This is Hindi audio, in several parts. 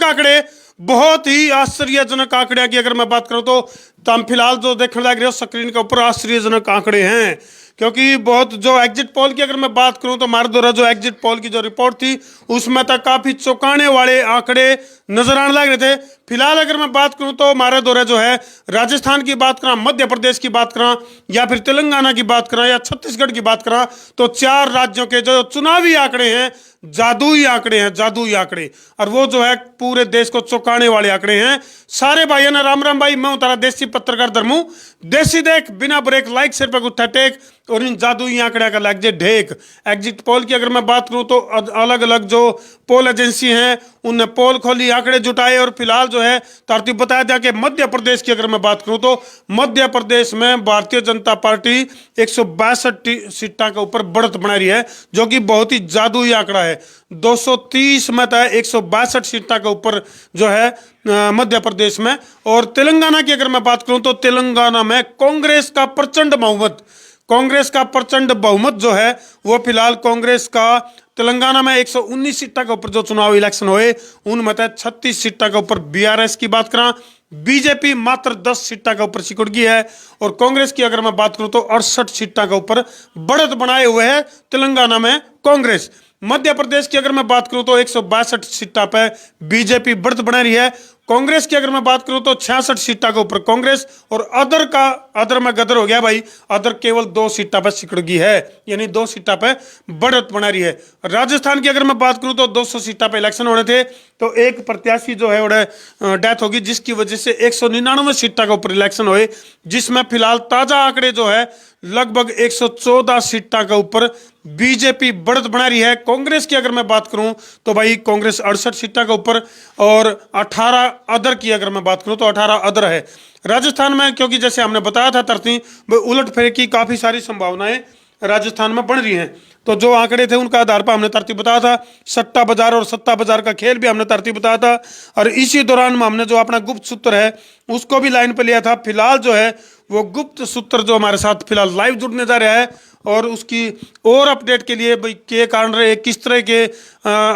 आश्चर्यजनक आंकड़े, बहुत ही आश्चर्यजनक आंकड़े की अगर मैं बात करूं तो हम फिलहाल जो देखने लग रहे हो स्क्रीन के ऊपर आश्चर्यजनक आंकड़े हैं। क्योंकि बहुत जो एग्जिट पोल की अगर मैं बात करूं तो हमारे द्वारा जो एग्जिट पोल की जो रिपोर्ट थी उसमें तक काफी चौंकाने वाले आंकड़े नजर आने लग रहे थे। फिलहाल अगर मैं बात करूं तो हमारे द्वारा जो है राजस्थान की बात करा, मध्य प्रदेश की बात करा, या फिर तेलंगाना की बात करा, या छत्तीसगढ़ की बात करा, तो 4 राज्यों के जो चुनावी आंकड़े हैं जादुई आंकड़े हैं, जादुई आंकड़े। और वो जो है पूरे देश को चौंकाने वाले आंकड़े हैं। सारे भाइयों ने राम राम भाई, मैं उतारा देसी पत्रकार धर्मू, देसी देख बिना ब्रेक, लाइक शेयर पे गुत्था टेक और इन जादुई आंकड़े का लग जे ढेक। एग्जिट पोल की अगर मैं बात करूं तो अलग अलग जो पोल एजेंसी हैं उनने पोल खोली, आंकड़े जुटाए, और फिलहाल जो है तरतीब बताया था कि मध्य प्रदेश की अगर मैं बात करूं तो मध्य प्रदेश में भारतीय जनता पार्टी 162 सीटों के ऊपर बढ़त बना रही है, जो कि बहुत ही जादुई आंकड़ा है। 230 में था 162 सीटों के ऊपर जो है मध्य प्रदेश में। और तेलंगाना की अगर मैं बात करूं तो तेलंगाना में कांग्रेस का प्रचंड बहुमत, कांग्रेस का प्रचंड बहुमत जो है वो फिलहाल कांग्रेस का तेलंगाना में 119 सीटों के ऊपर जो चुनाव इलेक्शन हुए उनमें 36 सीटों के ऊपर बीआरएस की बात करा, बीजेपी मात्र 10 सीटों के ऊपर सिकुड़ गई है। और कांग्रेस की अगर मैं बात करूं तो 68 सीटों के ऊपर बढ़त बनाए हुए है तेलंगाना में कांग्रेस। मध्य प्रदेश की अगर मैं बात करूं तो 162 सीटों पे बीजेपी बढ़त बना रही है। कांग्रेस की अगर मैं बात करूं तो 66 सीटों के ऊपर कांग्रेस, और अदर में गदर हो गया भाई, अदर केवल 2 सीटों पर सिकुड़ गई है, यानी 2 सीटों पे बढ़त बना रही है। राजस्थान की अगर मैं बात करूं तो 200 सीटों पे इलेक्शन होने थे, तो एक प्रत्याशी जो है उन्हें डेथ होगी, जिसकी वजह से 199 सीटों के ऊपर इलेक्शन हुए, जिसमें फिलहाल ताजा आंकड़े जो है लगभग 114 सीटों के ऊपर बीजेपी बढ़त बना रही है। कांग्रेस की अगर मैं बात करूं तो भाई कांग्रेस 68 सीटों के ऊपर, और 18 अदर की अगर मैं बात करूं तो 18 अदर है राजस्थान में। क्योंकि जैसे हमने बताया था तरतीब उलटफेर की काफी सारी संभावनाएं राजस्थान में बन रही हैं। तो जो आंकड़े थे उनका आधार पर हमने तरतीब बताया था, सट्टा बाजार और सत्ता बाजार का खेल भी हमने तरतीब बताया था। और इसी दौरान में हमने जो अपना गुप्त सूत्र है उसको भी लाइन पे लिया था। फिलहाल जो है वो गुप्त सूत्र जो हमारे साथ फिलहाल लाइव जुड़ने जा रहा है, और उसकी और अपडेट के लिए भाई के कारण रहे किस तरह के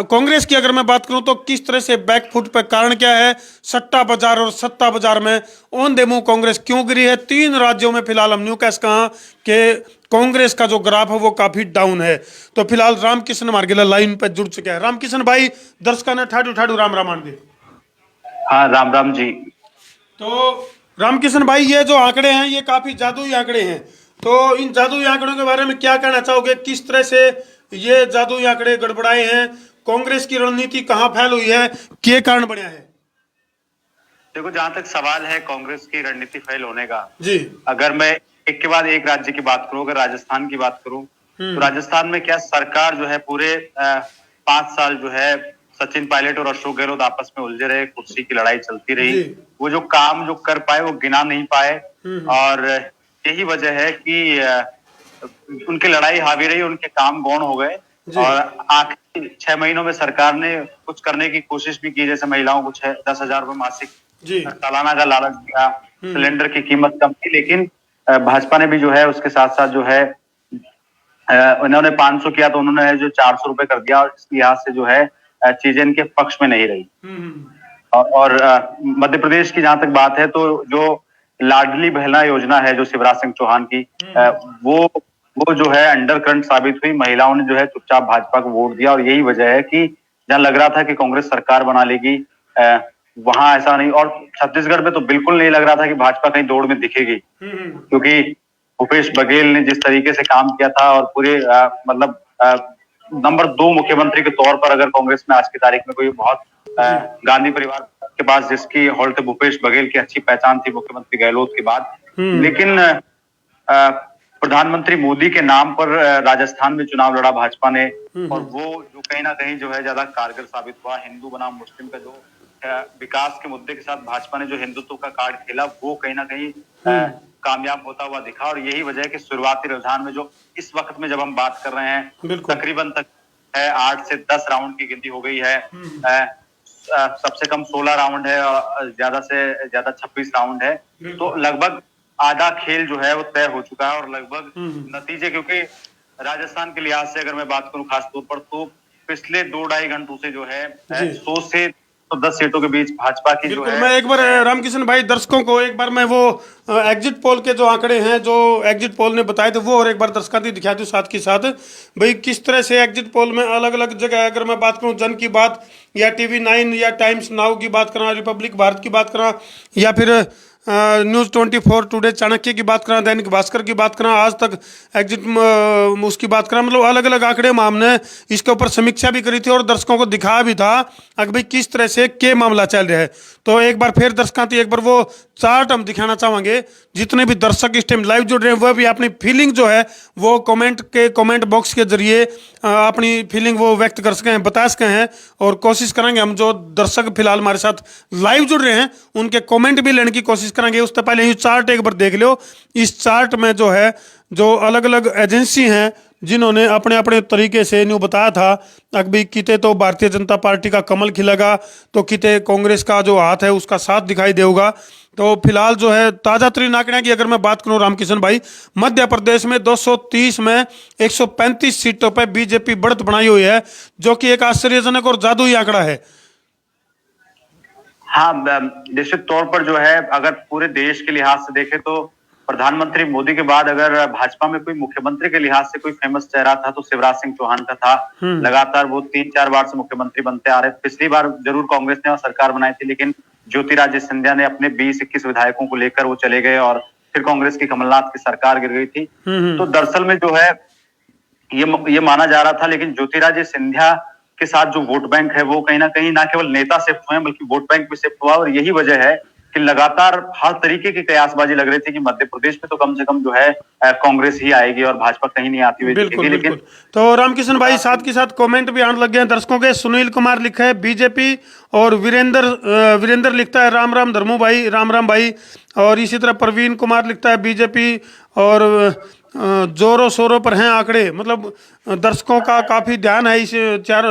कांग्रेस की अगर मैं बात करूं तो किस तरह से बैकफुट पे कारण क्या है, सट्टा बाजार और सत्ता बाजार में ऑन द मूव कांग्रेस क्यों गिरी है। 3 राज्यों में फिलहाल हम न्यू कैश कहा कि कांग्रेस का जो ग्राफ है वो काफी डाउन है। तो फिलहाल रामकिशन मार्गेला लाइन पे जुड़ चुके हैं। रामकिशन भाई, दर्शकों ने ठाडू ठाडू राम राम दे। हाँ, राम राम जी। तो रामकिशन भाई, ये जो आंकड़े हैं ये काफी जादुई आंकड़े हैं, तो इन जादुई आंकड़ों के बारे में क्या कहना चाहोगे? किस तरह से ये जादुई आंकड़े गड़बड़ाए हैं? कांग्रेस की रणनीति कहाँ फैल हुई है? क्या कारण बना है? देखो, जहां तक सवाल है कांग्रेस की रणनीति फेल होने का जी, अगर मैं एक के बाद एक राज्य की बात करूं, अगर राजस्थान की बात करूं तो राजस्थान में क्या सरकार जो है पूरे 5 साल जो है सचिन पायलट और अशोक गहलोत आपस में उलझे रहे, कुर्सी की लड़ाई चलती रही। वो जो काम जो कर पाए वो गिना नहीं पाए, और यही वजह है कि उनकी लड़ाई हावी रही, उनके काम गौण हो गए। और आखिरी 6 महीनों में सरकार ने कुछ करने की कोशिश भी की, जैसे महिलाओं को 10,000 रुपए मासिक सालाना का लालच दिया, सिलेंडर की कीमत कम की। लेकिन भाजपा ने भी जो है उसके साथ साथ जो है उन्होंने 500 किया तो उन्होंने जो 400 रुपए कर दिया, और इस लिहाज से जो है चीजें इनके पक्ष में नहीं रही। और मध्य प्रदेश की जहां तक बात है तो जो लाडली बहना योजना है जो शिवराज सिंह चौहान की, वो जो है अंडर करंट साबित हुई। महिलाओं ने जो है चुपचाप भाजपा को वोट दिया, और यही वजह है कि जहां लग रहा था कि कांग्रेस सरकार बना लेगी वहां ऐसा नहीं। और छत्तीसगढ़ में तो बिल्कुल नहीं लग रहा था कि भाजपा कहीं दौड़ में दिखेगी, क्योंकि भूपेश बघेल ने जिस तरीके से काम किया था, और पूरे मतलब नंबर 2 मुख्यमंत्री के तौर पर अगर कांग्रेस में आज की तारीख में कोई बहुत गांधी परिवार के पास जिसकी हॉल्ट भूपेश बघेल की अच्छी पहचान थी मुख्यमंत्री गहलोत के बाद। लेकिन प्रधानमंत्री मोदी के नाम पर राजस्थान में चुनाव लड़ा भाजपा ने, और वो जो कहीं ना कहीं जो है ज्यादा कारगर साबित हुआ। हिंदू बनाम मुस्लिम का जो विकास के मुद्दे के साथ भाजपा ने जो हिंदुत्व का कार्ड खेला, वो कहीं ना कहीं कामयाब होता हुआ दिखा। और यही वजह है कि शुरुआती रुझान में जो इस वक्त में जब हम बात कर रहे हैं तकरीबन तक 8 से 10 राउंड की गिनती हो गई है। सबसे कम 16 राउंड है, और ज्यादा से ज्यादा 26 राउंड है। तो लगभग आधा खेल जो है वो तय हो चुका है, और लगभग नतीजे, क्योंकि राजस्थान के लिहाज से अगर मैं बात करूं खासतौर पर, तो पिछले 2-2.5 घंटों से जो है 100 से तो 10 सीटों के बीच भाजपा की जो बिल्कुल। है। मैं एक बार रामकिशन भाई दर्शकों को एक बार मैं वो एग्जिट पोल के जो आंकड़े हैं जो एग्जिट पोल ने बताए थे वो और एक बार दर्शकों को दिखा दूं साथ के साथ भाई किस तरह से एग्जिट पोल में अलग अलग जगह अगर मैं बात करूं जन की बात या TV9 या टाइम्स नाउ की बात करा रिपब्लिक भारत की बात करा या फिर न्यूज़ 24 टुडे चाणक्य की बात करा दैनिक भास्कर की बात करा आज तक एग्जिट उसकी बात करा मतलब अलग अलग आंकड़े में हमने इसके ऊपर समीक्षा भी करी थी और दर्शकों को दिखाया भी था कि भाई किस तरह से क्या मामला चल रहा है। तो एक बार फिर दर्शकों एक बार वो चार्ट हम दिखाना चाहेंगे जितने भी दर्शक इस टाइम लाइव जुड़ रहे हैं वह भी अपनी फीलिंग जो है वो कमेंट बॉक्स के जरिए अपनी फीलिंग वो व्यक्त कर सकें बता सकें हैं और कोशिश करेंगे हम जो दर्शक फिलहाल हमारे साथ लाइव जुड़ रहे हैं उनके कमेंट भी लेने की कोशिश करेंगे। उससे पहले ये चार्ट एक बार देख लो। इस चार्ट में जो है जो अलग अलग एजेंसी हैं जिन्होंने अपने अपने तरीके से न्यू बताया था अभी किते तो भारतीय जनता पार्टी का कमल खिलेगा तो किते कांग्रेस का जो हाथ है उसका साथ दिखाई देगा। तो फिलहाल जो है ताज़ा तरीन आंकड़े की अगर मैं बात करूं रामकिशन भाई मध्य प्रदेश में 230 में 135 सीटों पर बीजेपी बढ़त बनाई हुई है जो कि एक आश्चर्यजनक और जादुई आंकड़ा है। हाँ, निश्चित तौर पर जो है अगर पूरे देश के लिहाज से देखें तो प्रधानमंत्री मोदी के बाद अगर भाजपा में कोई मुख्यमंत्री के लिहाज से कोई फेमस चेहरा था तो शिवराज सिंह चौहान का था। लगातार वो 3-4 बार से मुख्यमंत्री बनते आ रहे थे। पिछली बार जरूर कांग्रेस ने सरकार बनाई थी लेकिन ज्योतिरादित्य सिंधिया ने अपने 20-21 विधायकों को लेकर वो चले गए और फिर कांग्रेस की कमलनाथ की सरकार गिर गई थी। तो दरअसल में जो है ये माना जा रहा था लेकिन ज्योतिरादित्य सिंधिया के साथ जो वोट बैंक है वो कहीं ना केवल नेता शिफ्ट हुए बल्कि वोट बैंक भी शिफ्ट हुआ और यही वजह है कि लगातार हर तरीके की कयासबाजी लग रही थी कि मध्य प्रदेश में तो कम से कम जो है कांग्रेस ही आएगी और भाजपा कहीं नहीं आती हुई दिखेगी। लेकिन तो रामकिशन भाई साथ के साथ कमेंट भी आने लग गए हैं दर्शकों के। सुनील कुमार लिखा है बीजेपी और वीरेंद्र लिखता है राम राम धर्मू भाई राम राम भाई और इसी तरह प्रवीण कुमार लिखता है बीजेपी और जोरों शोरों पर हैं आंकड़े मतलब दर्शकों का काफ़ी ध्यान है इस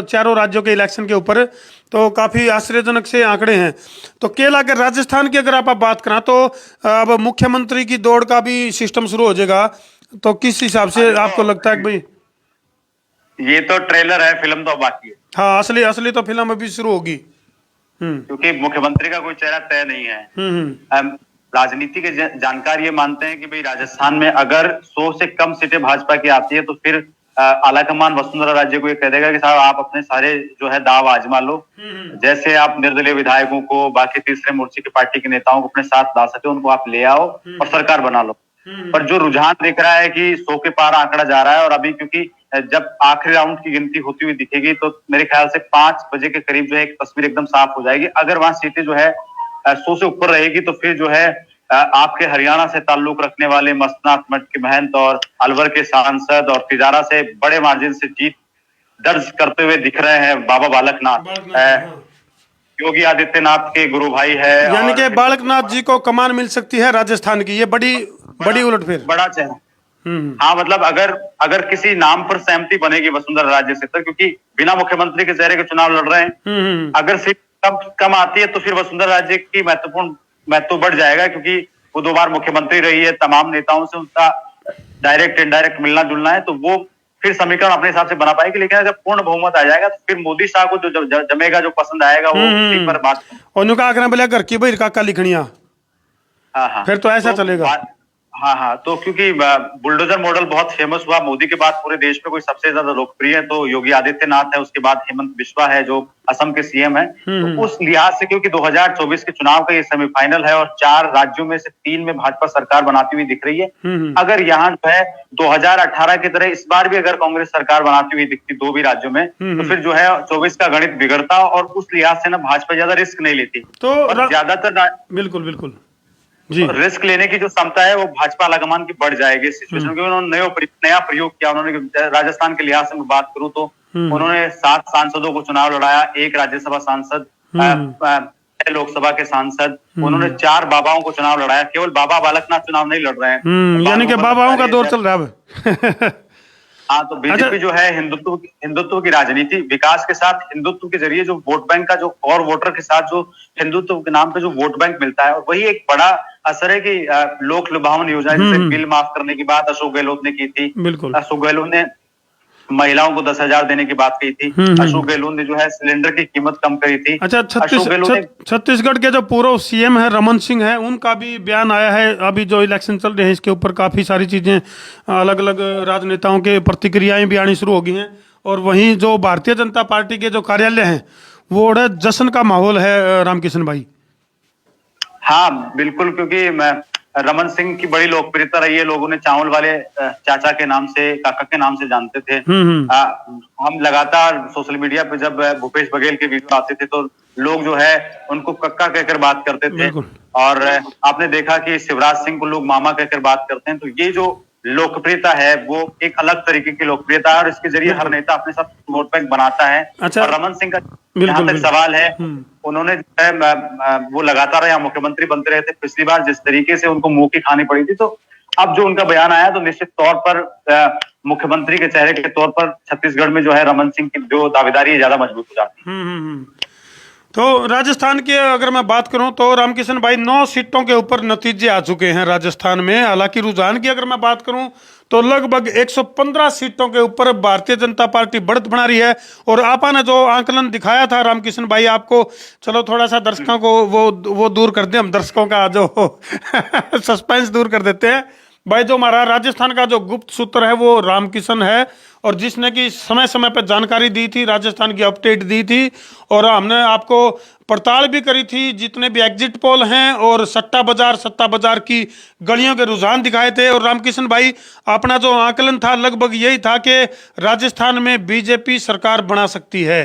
चारों राज्यों के इलेक्शन के ऊपर तो काफ़ी आश्चर्यजनक से आंकड़े हैं। तो केला के राजस्थान की अगर आप बात करें तो अब मुख्यमंत्री की दौड़ का भी सिस्टम शुरू हो जाएगा तो किस हिसाब से आपको लगता है कि भाई ये तो ट्रेलर है फिल्म तो बाकी है। हाँ असली तो फिल्म अभी शुरू होगी क्योंकि मुख्यमंत्री का कोई चेहरा तय नहीं है। राजनीति के जानकार ये मानते हैं कि भाई राजस्थान में अगर 100 से कम सीटें भाजपा की आती है तो फिर आलाकमान वसुंधरा राजे को ये कह देगा कि साहब आप अपने सारे जो है दाव आजमा लो। जैसे आप निर्दलीय विधायकों को बाकी तीसरे मोर्चे की पार्टी के नेताओं को अपने साथ ला सके उनको आप ले आओ और सरकार बना लो। पर जो रुझान दिख रहा है कि 100 के पार आंकड़ा जा रहा है और अभी क्योंकि जब आखिरी राउंड की गिनती होती हुई दिखेगी तो मेरे ख्याल से 5 बजे के करीब जो है एक तस्वीर एकदम साफ हो जाएगी। अगर वहां सीटें जो है 100 से ऊपर रहेगी तो फिर जो है आपके हरियाणा से ताल्लुक रखने वाले मस्तनाथ मठ के महंत और अलवर के सांसद और तिजारा से बड़े मार्जिन से जीत दर्ज करते हुए दिख रहे हैं बाबा बालकनाथ योगी आदित्यनाथ के गुरु भाई है यानी कि बालकनाथ जी को कमान मिल सकती है राजस्थान की। ये बड़ी उलटफेर बड़ा चेहरा। हाँ मतलब अगर किसी नाम पर सहमति बनेगी वसुंधरा राजे से तो क्योंकि बिना मुख्यमंत्री के चेहरे के चुनाव लड़ रहे हैं अगर सीट कम आती है तो फिर वसुंधरा राजे की महत्व बढ़ जाएगा क्योंकि वो 2 बार मुख्यमंत्री रही है। तमाम नेताओं से उनका डायरेक्ट इनडायरेक्ट मिलना जुलना है तो वो फिर समीकरण अपने हिसाब से बना पाएगी। लेकिन जब पूर्ण बहुमत आ जाएगा तो फिर मोदी शाह को जो जमेगा जो पसंद आएगा वो उसी पर बात उनका आग्रह बोला घर की भाई काका लिखनिया। हाँ फिर तो ऐसा चलेगा। हाँ तो क्योंकि बुलडोजर मॉडल बहुत फेमस हुआ मोदी के बाद पूरे देश में कोई सबसे ज्यादा लोकप्रिय है तो योगी आदित्यनाथ है उसके बाद हेमंत बिस्वा है जो असम के सीएम है। तो उस लिहाज से क्योंकि 2024 के चुनाव का ये सेमीफाइनल है और 4 राज्यों में से 3 में भाजपा सरकार बनाती हुई दिख रही है। अगर यहाँ जो है 2018 की तरह इस बार भी अगर कांग्रेस सरकार बनाती हुई दिखती 2 भी राज्यों में तो फिर जो है 24 का गणित बिगड़ता और उस लिहाज से ना भाजपा ज्यादा रिस्क नहीं लेती तो ज्यादातर बिल्कुल जी रिस्क लेने की जो क्षमता है वो भाजपा आलाकमान की बढ़ जाएगी इस सिचुएशन में। उन्होंने नया प्रयोग किया। उन्होंने राजस्थान के लिहाज से मैं बात करूं तो उन्होंने 7 सांसदों को चुनाव लड़ाया, 1 राज्यसभा सांसद, 6 लोकसभा के सांसद, उन्होंने 4 बाबाओं को चुनाव लड़ाया। केवल बाबा बालकनाथ चुनाव नहीं लड़ रहे हैं यानी कि बाबाओं का दौर चल रहा है। हाँ तो बीजेपी जो है हिंदुत्व की राजनीति विकास के साथ हिंदुत्व के जरिए जो वोट बैंक का जो और वोटर के साथ जो हिंदुत्व के नाम पे जो वोट बैंक मिलता है और वही एक बड़ा असर है कि लोक लुभावन योजना जैसे बिल माफ करने की बात अशोक गहलोत ने की थी। बिल्कुल अशोक गहलोत ने महिलाओं को 10,000 देने की बात कही थी। अशोक गहलोत ने जो है सिलेंडर की कीमत कम करी थी। अच्छा, अशोक गहलोत ने छत्तीसगढ़ के जो पूर्व सीएम है रमन सिंह है, उनका भी बयान आया है। अभी जो इलेक्शन चल रहे हैं इसके ऊपर काफी सारी चीजें, अलग अलग राजनेताओं के प्रतिक्रियाएं भी आनी शुरू हो गई हैं। और वहीं जो भारतीय जनता पार्टी के जो कार्यालय हैं वो बड़ा जश्न का माहौल है रामकिशन भाई। हाँ बिल्कुल, क्योंकि रमन सिंह की बड़ी लोकप्रियता रही है। लोगों ने चावल वाले चाचा के नाम से, काका के नाम से जानते थे। हम लगातार सोशल मीडिया पे जब भूपेश बघेल के वीडियो आते थे तो लोग जो है उनको कक्का कहकर बात करते थे। और आपने देखा कि शिवराज सिंह को लोग मामा कहकर बात करते हैं। तो ये जो लोकप्रियता है वो एक अलग तरीके की लोकप्रियता है और इसके जरिए हर नेता अपने साथ वोट बैंक बनाता है। अच्छा, और रमन सिंह का जहां तक सवाल है, उन्होंने जो है वो लगातार यहाँ मुख्यमंत्री बनते रहे थे। पिछली बार जिस तरीके से उनको मुंह की खानी पड़ी थी, तो अब जो उनका बयान आया तो निश्चित तौर पर मुख्यमंत्री के चेहरे के तौर पर छत्तीसगढ़ में जो है रमन सिंह की जो दावेदारी है ज्यादा मजबूत हो जाती है। तो राजस्थान की अगर मैं बात करूं तो रामकिशन भाई 9 सीटों के ऊपर नतीजे आ चुके हैं राजस्थान में। हालांकि रुझान की अगर मैं बात करूं तो लगभग 115 सीटों के ऊपर भारतीय जनता पार्टी बढ़त बना रही है। और आपा ने जो आंकलन दिखाया था रामकिशन भाई आपको, चलो थोड़ा सा दर्शकों को वो दूर कर दें, हम दर्शकों का जो सस्पेंस दूर कर देते हैं भाई। जो हमारा राजस्थान का जो गुप्त सूत्र है वो रामकिशन है, और जिसने कि समय समय पर जानकारी दी थी, राजस्थान की अपडेट दी थी। और हमने आपको पड़ताल भी करी थी जितने भी एग्जिट पोल हैं, और सट्टा बाजार की गलियों के रुझान दिखाए थे। और रामकिशन भाई अपना जो आकलन था लगभग यही था कि राजस्थान में बीजेपी सरकार बना सकती है।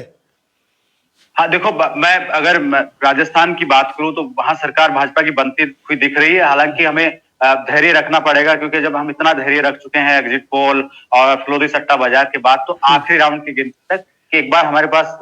हाँ देखो, मैं अगर राजस्थान की बात करूं तो वहां सरकार भाजपा की बनती हुई दिख रही है। हालांकि हमें धैर्य रखना पड़ेगा, क्योंकि जब हम इतना धैर्य रख चुके हैं एग्जिट पोल और फ्लोरी सट्टा बाजार के बाद, तो आखिरी राउंड की गिनती तक कि एक बार हमारे पास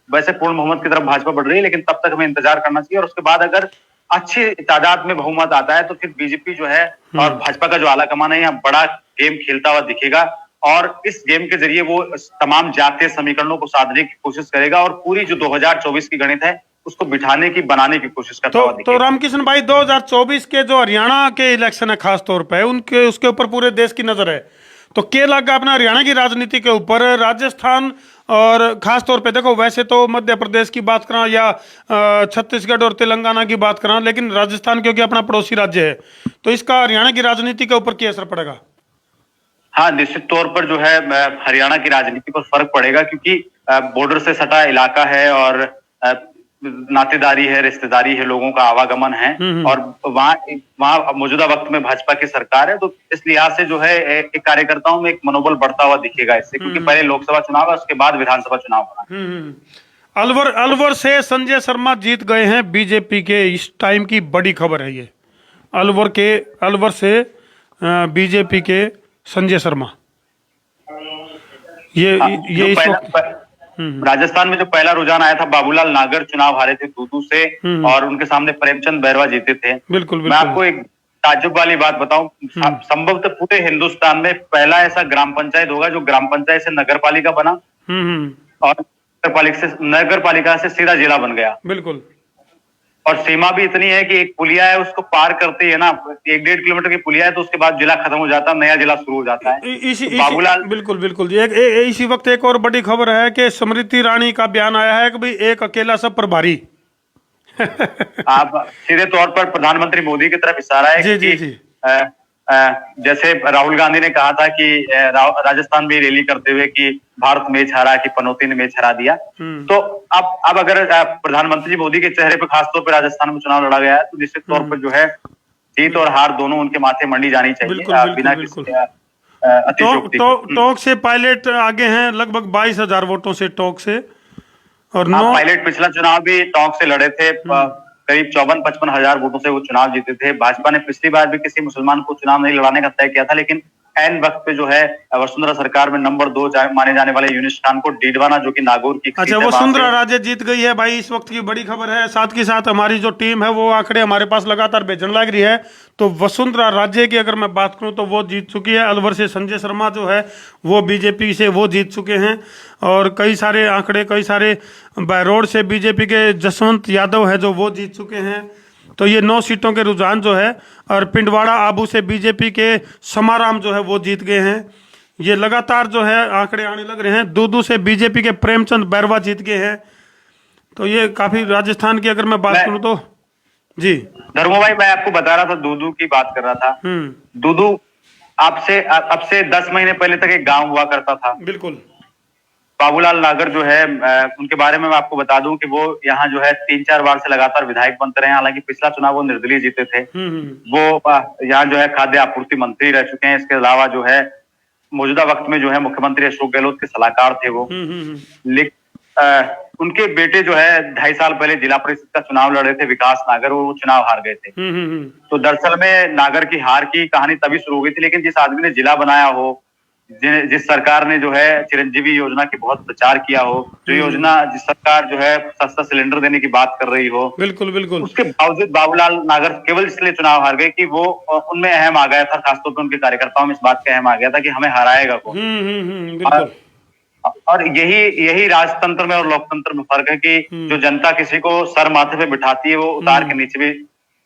वैसे पूर्ण बहुमत की तरफ भाजपा बढ़ रही है, लेकिन तब तक हमें इंतजार करना चाहिए। और उसके बाद अगर अच्छी तादाद में बहुमत आता है तो फिर बीजेपी जो है और भाजपा का जो आलाकमान है यहाँ बड़ा गेम खेलता हुआ दिखेगा। और इस गेम के जरिए वो तमाम जातीय समीकरणों को साधने की कोशिश करेगा और पूरी जो 2024 की गणित है उसको बिठाने की, बनाने की कोशिश करता हुआ दिखेगा। तो रामकिशन भाई 2024 के जो हरियाणा के इलेक्शन है खास तौर पे उनके उसके ऊपर पूरे देश की नजर है, तो क्या लगा अपना हरियाणा की राजनीति के ऊपर? राजस्थान और खास तौर पे देखो, वैसे तो मध्य प्रदेश की बात करा या छत्तीसगढ़ और तेलंगाना की बात करा, लेकिन राजस्थान क्योंकि अपना पड़ोसी राज्य है, तो इसका हरियाणा की राजनीति के ऊपर क्या असर पड़ेगा? हाँ, निश्चित तौर पर जो है हरियाणा की राजनीति पर फर्क पड़ेगा, क्योंकि बॉर्डर से सटा इलाका है और नातेदारी है, रिश्तेदारी है, लोगों का आवागमन है और वहाँ मौजूदा वक्त में भाजपा की सरकार है। तो इस लिहाज से जो है एक कार्यकर्ताओं में एक मनोबल बढ़ता हुआ दिखेगा इससे, क्योंकि पहले लोकसभा चुनाव है, उसके बाद विधानसभा चुनाव होना। अलवर से संजय शर्मा जीत गए हैं बीजेपी के, इस टाइम की बड़ी खबर है ये। अलवर से बीजेपी के संजय शर्मा, ये इस वक्त राजस्थान में जो पहला रुझान आया था, बाबूलाल नागर चुनाव हारे थे दूदू से और उनके सामने प्रेमचंद बैरवा जीते थे। बिल्कुल। मैं आपको एक ताज्जुब वाली बात बताऊं, संभवतः पूरे हिंदुस्तान में पहला ऐसा ग्राम पंचायत होगा जो ग्राम पंचायत से नगर पालिका बना और नगर पालिका से सीधा जिला बन गया। बिल्कुल। और सीमा भी इतनी है कि एक पुलिया है, उसको पार करते है ना, 1-1.5 किलोमीटर की पुलिया है, तो उसके बाद जिला खत्म हो जाता है, नया जिला शुरू हो जाता है। बाबूलाल बिल्कुल इसी वक्त एक और बड़ी खबर है कि स्मृति ईरानी का बयान आया है कि भाई एक अकेला सब प्रभारी। आप सीधे तौर पर प्रधानमंत्री मोदी की तरफ इशारा है जी। जैसे राहुल गांधी ने कहा था कि राजस्थान में रैली करते हुए कि भारत मैच हारा, कि पनौती ने मैच हरा दिया। तो अब अगर प्रधानमंत्री मोदी के चेहरे पर खासतौर पर राजस्थान में चुनाव लड़ा गया है तो निश्चित तौर पर जो है जीत और हार दोनों उनके माथे मंडी जानी चाहिए बिना किसी टोंक से पायलट आगे हैं लगभग 22,000 वोटों से टोंक से। और पायलट पिछला चुनाव भी टोंक से लड़े थे, करीब 54-55 हजार वोटों से वो चुनाव जीते थे। भाजपा ने पिछली बार भी किसी मुसलमान को चुनाव नहीं लड़ाने का तय किया था, लेकिन ऐन वक्त पे जो है वसुंधरा सरकार में नंबर 2 माने जाने वाले यूनिस खान को डीडवाना, जो कि नागौर की, अच्छा, वसुंधरा राजे जीत गई है भाई, इस वक्त की बड़ी खबर है। साथ के साथ हमारी जो टीम है वो आंकड़े हमारे पास लगातार भेजने लग रही है, तो वसुंधरा राजे की अगर मैं बात करूं तो वो जीत चुकी है। अलवर से संजय शर्मा जो है वो बीजेपी से वो जीत चुके हैं। और कई सारे आंकड़े, कई सारे बहरोड से बीजेपी के जसवंत यादव है जो वो जीत चुके हैं। तो ये 9 सीटों के रुझान जो है, और पिंडवाड़ा आबू से बीजेपी के समाराम जो है वो जीत गए हैं। ये लगातार जो है आंकड़े आने लग रहे हैं। दूदू से बीजेपी के प्रेमचंद बैरवा जीत गए हैं, तो ये काफी, राजस्थान की अगर मैं बात करूं तो जी। धर्मो भाई, मैं आपको बता रहा था, दूदू की बात कर रहा था। दूदू आपसे अब से 10 महीने पहले तक एक गांव हुआ करता था। बिल्कुल। बाबूलाल नागर जो है, उनके बारे में मैं आपको बता दूं कि वो यहाँ जो है 3-4 बार से लगातार विधायक बनते रहे। हालांकि पिछला चुनाव वो निर्दलीय जीते थे। वो यहाँ जो है खाद्य आपूर्ति मंत्री रह चुके हैं। इसके अलावा जो है मौजूदा वक्त में जो है मुख्यमंत्री अशोक गहलोत के सलाहकार थे वो। लेकिन उनके बेटे जो है 2.5 साल पहले जिला परिषद का चुनाव लड़े थे, विकास नागर, वो चुनाव हार गए थे। तो दरअसल में नागर की हार की कहानी तभी शुरू हुई थी, लेकिन जिस आदमी ने जिला बनाया हो, जिस सरकार ने जो है चिरंजीवी योजना की बहुत प्रचार किया हो, जो योजना, जिस सरकार जो है सस्ता सिलेंडर देने की बात कर रही हो, बिल्कुल बिल्कुल, उसके बावजूद बाबूलाल नागर केवल इसलिए चुनाव हार गए कि वो उनमें अहम आ गया था, खासतौर पर उनके कार्यकर्ताओं में इस बात का अहम आ गया था कि हमें हराएगा कौन। बिल्कुल। और यही राजतंत्र में और लोकतंत्र में फर्क है कि जो जनता किसी को सर माथे पे बिठाती है वो उतार के नीचे भी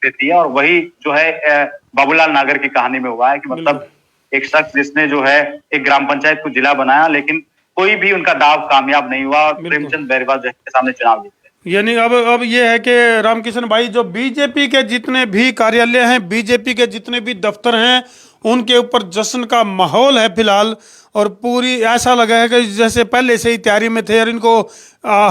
देती है, और वही जो है बाबूलाल नागर की कहानी में हुआ है कि मतलब एक शख्स जिसने जो है एक ग्राम पंचायत को जिला बनाया, लेकिन कोई भी उनका दाव कामयाब नहीं हुआ, और प्रेमचंद बैरवा जो है के सामने चुनाव जीते। यानी अब ये है कि रामकिशन भाई, जो बीजेपी के जितने भी कार्यालय हैं, बीजेपी के जितने भी दफ्तर हैं, उनके ऊपर जश्न का माहौल है फिलहाल। और पूरी ऐसा लगा है कि जैसे पहले से ही तैयारी में थे, और इनको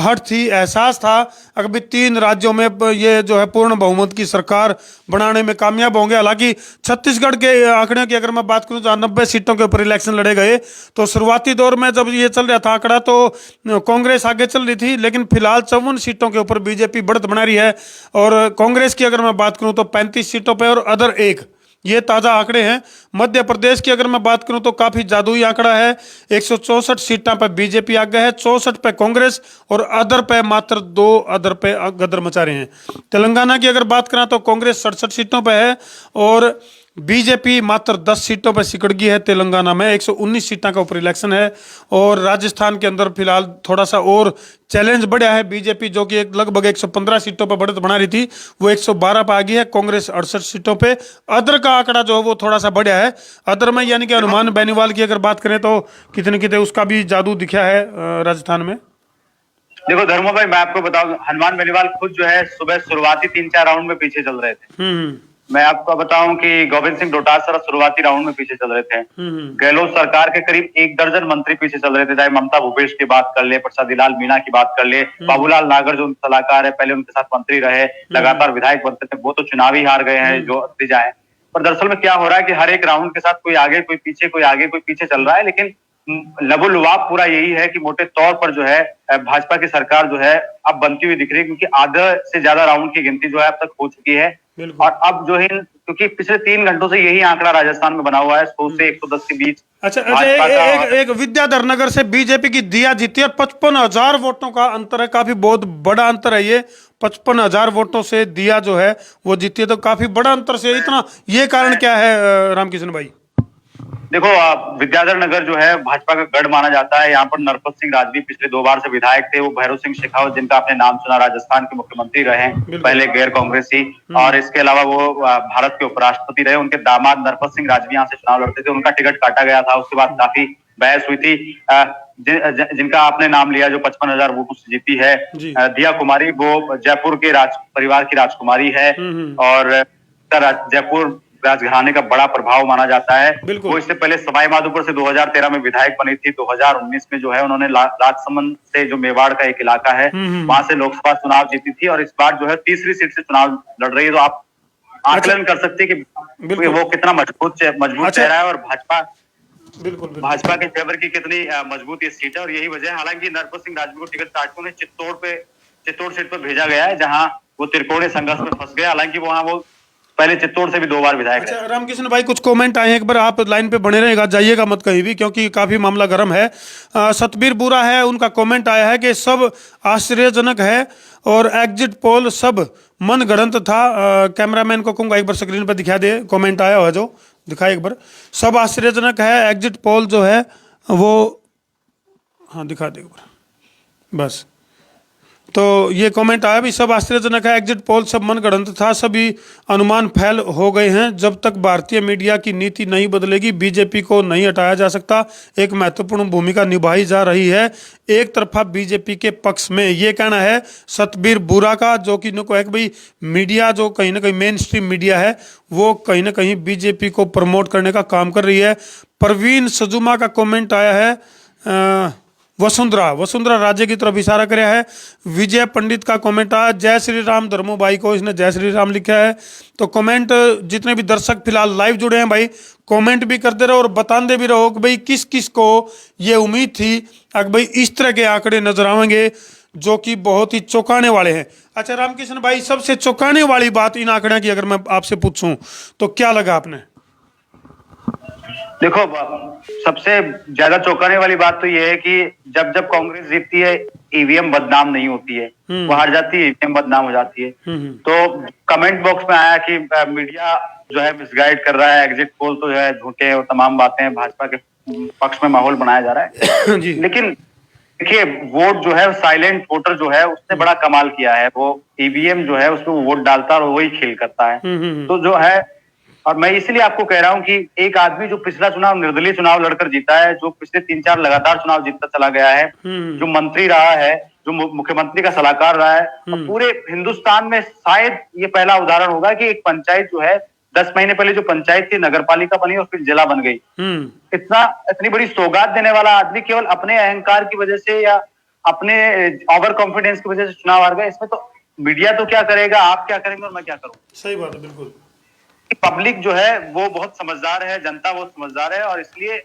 हट थी, एहसास था अभी 3 राज्यों में ये जो है पूर्ण बहुमत की सरकार बनाने में कामयाब होंगे। हालांकि छत्तीसगढ़ के आंकड़े की अगर मैं बात करूं, जहाँ 90 सीटों के ऊपर इलेक्शन लड़े गए, तो शुरुआती दौर में जब ये चल रहा था आंकड़ा, तो कांग्रेस आगे चल रही थी, लेकिन फिलहाल 54 सीटों के ऊपर बीजेपी बढ़त बना रही है। और कांग्रेस की अगर मैं बात करूं तो 35 सीटों पर और अदर 1, ये ताज़ा आंकड़े हैं। मध्य प्रदेश की अगर मैं बात करूं तो काफ़ी जादुई आंकड़ा है, 164 सीटों पर बीजेपी आगे है, 64 पे कांग्रेस, और अदर पे मात्र 2 अदर पे गदर मचा रहे हैं। तेलंगाना की अगर बात करें तो कांग्रेस 67 सीटों पे है, और बीजेपी मात्र 10 सीटों पर सिकड़ गई है। तेलंगाना में 119 सीटों का ऊपर इलेक्शन है। और राजस्थान के अंदर फिलहाल थोड़ा सा और चैलेंज बढ़ा है। बीजेपी जो कि लगभग 115 सीटों पर बढ़त बना रही थी, वो 112 पर आ गई है, कांग्रेस 68 सीटों पे। अदर का आंकड़ा जो है वो थोड़ा सा बढ़ा है। अदर में यानी कि हनुमान बेनीवाल की अगर बात करें तो कितने कितने उसका भी जादू दिखा है राजस्थान में। देखो धर्मो भाई, मैं आपको बताऊं, हनुमान बेनीवाल खुद जो है सुबह शुरुआती 3-4 राउंड में पीछे चल रहे थे। मैं आपको बताऊं कि गोविंद सिंह डोटासरा शुरुआती राउंड में पीछे चल रहे थे। गहलोत सरकार के करीब 1 दर्जन मंत्री पीछे चल रहे थे, चाहे ममता भूपेश की बात कर ले, प्रसादी लाल मीणा की बात कर ले, बाबूलाल नागर जो सलाहकार है, पहले उनके साथ मंत्री रहे, लगातार विधायक बनते थे, वो तो चुनावी हार गए हैं जो नतीजा है। पर दरअसल में क्या हो रहा है कि हर एक राउंड के साथ कोई आगे कोई पीछे, कोई आगे कोई पीछे चल रहा है, लेकिन लबोलुआब पूरा यही है कि मोटे तौर पर जो है भाजपा की सरकार जो है अब बनती हुई दिख रही है, क्योंकि आधे से ज्यादा राउंड की गिनती जो है अब तक हो चुकी है। और अब जो है, क्योंकि पिछले 3 घंटों से यही आंकड़ा राजस्थान में बना हुआ है, 100 से 110 के बीच। अच्छा, एक विद्याधर नगर से बीजेपी की दिया जीती है, 55,000 वोटों का अंतर है, काफी बहुत बड़ा अंतर है ये। 55,000 वोटों से दिया जो है वो जीती है, तो काफी बड़ा अंतर से इतना, ये कारण क्या है रामकिशन भाई? देखो, विद्याधर नगर जो है भाजपा का गढ़ माना जाता है। यहाँ पर नरपत सिंह राजवी पिछले 2 बार से विधायक थे। वो भैरव सिंह शेखावत, जिनका आपने नाम सुना, राजस्थान के मुख्यमंत्री रहे, पहले गैर कांग्रेसी, और इसके अलावा वो भारत के उपराष्ट्रपति रहे। उनके दामाद नरपत सिंह राजवी यहाँ से चुनाव लड़ते थे, उनका टिकट काटा गया था। उसके बाद काफी बहस हुई थी। जिनका आपने नाम लिया, जो 55,000 वोटों से जीती है, दिया कुमारी, वो जयपुर के राज परिवार की राजकुमारी है, और जयपुर राजघराने का बड़ा प्रभाव माना जाता है। वो इससे पहले सवाई माधोपुर से 2013 में विधायक बनी थी। 2019 में जो है उन्होंने राजसमंद से, जो मेवाड़ का एक इलाका है, वहां से लोकसभा चुनाव जीती थी, और इस बार जो है 3री सीट से चुनाव लड़ रही है। तो आप आकलन कर सकते हैं कि वो कितना मजबूत चेहरा है, और भाजपा के फेवर की कितनी मजबूत ये सीट है। और यही वजह है, हालांकि नरपत सिंह राजवी को टिकट काटकों ने चित्तौड़ सीट पर भेजा गया है, जहां वो त्रिकोणीय संघर्ष में फंस गया। हालांकि वहां वो पहले चित्तौड़ से भी 2 बार विधायक रहे। अच्छा रामकिशन भाई, कुछ कमेंट आए हैं, एक बार आप लाइन पे बने रहेगा, जाइएगा मत कहीं भी, क्योंकि काफी मामला गर्म है। सतबीर बुरा है, उनका कमेंट आया है कि सब आश्चर्यजनक है और एग्जिट पोल सब मनगढ़ंत था। कैमरामैन को कहूँगा एक बार स्क्रीन पर दिखा दे, कमेंट आया हुआ जो दिखाए एक बार। सब आश्चर्यजनक है, एग्जिट पोल जो है वो, हाँ दिखा दे एक बार बस। तो ये कमेंट आया भी, सब आश्चर्यजनक है, एग्जिट पोल सब मनगढ़ंत था, सभी अनुमान फैल हो गए हैं। जब तक भारतीय मीडिया की नीति नहीं बदलेगी बीजेपी को नहीं हटाया जा सकता। एक महत्वपूर्ण भूमिका निभाई जा रही है एक तरफा बीजेपी के पक्ष में। ये कहना है सतबीर बुरा का, जो कि इनको है कि भाई मीडिया जो कहीं ना कहीं मेन स्ट्रीम मीडिया है वो कहीं ना कहीं बीजेपी को प्रमोट करने का काम कर रही है। परवीन सजुमा का कमेंट आया है, वसुंधरा राज्य की तरफ इशारा कराया है। विजय पंडित का कमेंट आया, जय श्री राम धर्मो भाई को इसने जय श्री राम लिखा है। तो कमेंट जितने भी दर्शक फिलहाल लाइव जुड़े हैं भाई कमेंट भी करते रहो और बताते भी रहो कि भाई किस किस को ये उम्मीद थी कि भाई इस तरह के आंकड़े नजर आएंगे जो कि बहुत ही चौंकाने वाले हैं। अच्छा रामकिशन भाई, सबसे चौंकाने वाली बात इन आंकड़े की अगर मैं आपसे पूछूं तो क्या लगा आपने? देखो, सबसे ज्यादा चौंकाने वाली बात तो यह है कि जब जब कांग्रेस जीतती है ईवीएम बदनाम नहीं होती है, वो हार जाती है ईवीएम बदनाम हो जाती है। तो कमेंट बॉक्स में आया कि मीडिया जो है मिसगाइड कर रहा है, एग्जिट पोल तो जो है झूठे और तमाम बातें, भाजपा के पक्ष में माहौल बनाया जा रहा है। लेकिन देखिए, वोट जो है साइलेंट वोटर जो है उसने बड़ा कमाल किया है। वो ईवीएम जो है उसमें वोट डालता है और वही खेल करता है। तो जो है, और मैं इसलिए आपको कह रहा हूं कि एक आदमी जो पिछला चुनाव निर्दलीय चुनाव लड़कर जीता है, जो पिछले 3-4 लगातार चुनाव जीतता चला गया है, जो मंत्री रहा है, जो मुख्यमंत्री का सलाहकार रहा है, और पूरे हिंदुस्तान में शायद ये पहला उदाहरण होगा कि एक पंचायत जो है 10 महीने पहले जो पंचायत थी नगर पालिका बनी और फिर जिला बन गई। इतनी बड़ी सौगात देने वाला आदमी केवल अपने अहंकार की वजह से या अपने ओवर कॉन्फिडेंस की वजह से चुनाव हार गया। इसमें तो मीडिया तो क्या करेगा, आप क्या करेंगे और मैं क्या करूँ। सही बात है, बिल्कुल। पब्लिक जो है वो बहुत समझदार है, जनता बहुत समझदार है, और इसलिए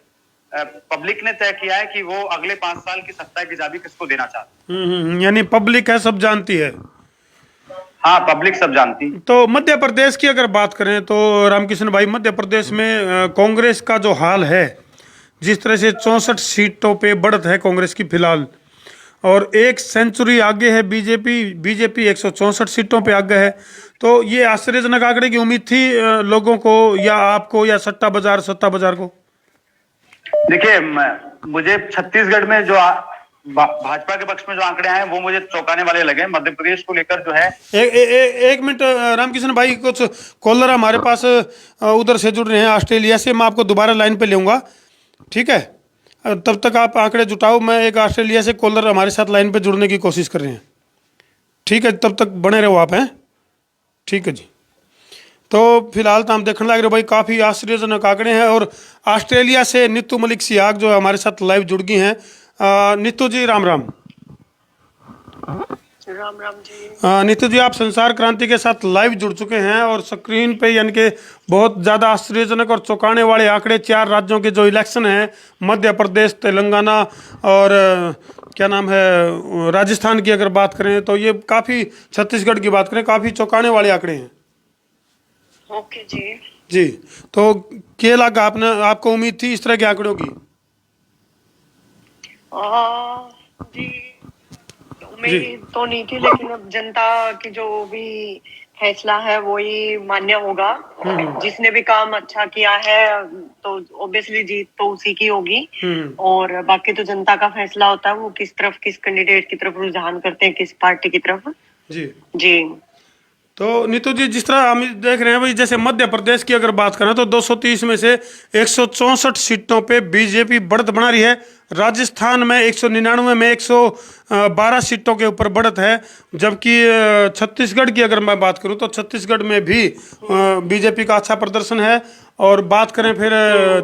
पब्लिक ने तय किया है कि वो अगले 5 साल की सत्ता की चाबी किसको देना चाहते हैं। यानी पब्लिक है, सब जानती है। हाँ, पब्लिक सब जानती। तो मध्य प्रदेश की अगर बात करें तो रामकिशन भाई, मध्य प्रदेश में कांग्रेस का जो हाल है, जिस तरह से 64 सीटों पे बढ़त है कांग्रेस की फिलहाल, और 1 सेंचुरी आगे है बीजेपी 164 सीटों पे आगे है। तो ये आश्चर्यजनक आंकड़े की उम्मीद थी लोगों को या आपको या सत्ता बाजार को? देखिए, मुझे छत्तीसगढ़ में जो भाजपा के पक्ष में जो आंकड़े आए वो मुझे चौंकाने वाले लगे। मध्य प्रदेश को लेकर जो है एक मिनट रामकिशन भाई, कुछ कॉलर हमारे पास उधर से जुड़ रहे हैं ऑस्ट्रेलिया से, मैं आपको दोबारा लाइन पे लूंगा, ठीक है? तब तक आप आंकड़े जुटाओ। मैं एक ऑस्ट्रेलिया से कॉलर हमारे साथ लाइन पे जुड़ने की कोशिश कर रहे हैं, ठीक है? तब तक बने रहो आप, हैं? ठीक है जी। तो फिलहाल तो हम देखने लग रहे भाई काफ़ी आश्चर्यजनक आंकड़े हैं। और ऑस्ट्रेलिया से नीतू मलिक सियाग जो हमारे साथ लाइव जुड़ गई हैं। नीतू जी राम राम। राम राम जी। नीतू जी, आप संसार क्रांति के साथ लाइव जुड़ चुके हैं और स्क्रीन पे यानी कि बहुत ज़्यादा आश्चर्यजनक और चौंकाने वाले आंकड़े 4 राज्यों के जो इलेक्शन हैं, मध्य प्रदेश, तेलंगाना और क्या नाम है राजस्थान की अगर बात करें तो ये काफ़ी, छत्तीसगढ़ की बात करें, काफ़ी चौंकाने वाले आंकड़े हैं। ओके जी। जी, तो क्या लगा आपको उम्मीद थी इस तरह के आंकड़ों की? जी, उम्मीद तो नहीं थी, लेकिन अब जनता की जो भी फैसला है वो ही मान्य होगा। जिसने भी काम अच्छा किया है तो ऑब्वियसली जीत तो उसी की होगी, और बाकी तो जनता का फैसला होता है वो किस तरफ, किस कैंडिडेट की तरफ रुझान करते हैं, किस पार्टी की तरफ। जी। तो नीतू जी, जिस तरह हम देख रहे हैं भाई, जैसे मध्य प्रदेश की अगर बात करें तो 230 में से 164 सीटों पे बीजेपी बढ़त बना रही है। राजस्थान में 199 में 112 सीटों के ऊपर बढ़त है। जबकि छत्तीसगढ़ की अगर मैं बात करूं तो छत्तीसगढ़ में भी बीजेपी का अच्छा प्रदर्शन है। और बात करें फिर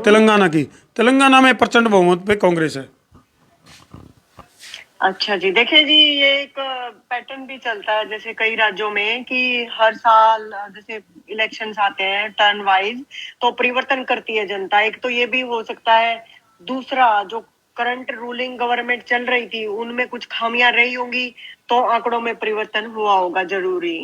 तेलंगाना की, तेलंगाना में प्रचंड बहुमत पे कांग्रेस है। अच्छा जी, देखिए जी, ये एक पैटर्न भी चलता है जैसे कई राज्यों में कि हर साल जैसे इलेक्शंस आते हैं टर्न वाइज, तो परिवर्तन करती है जनता। एक तो ये भी हो सकता है, दूसरा जो करंट रूलिंग गवर्नमेंट चल रही थी उनमें कुछ खामियां रही होंगी तो आंकड़ों में परिवर्तन हुआ होगा जरूरी।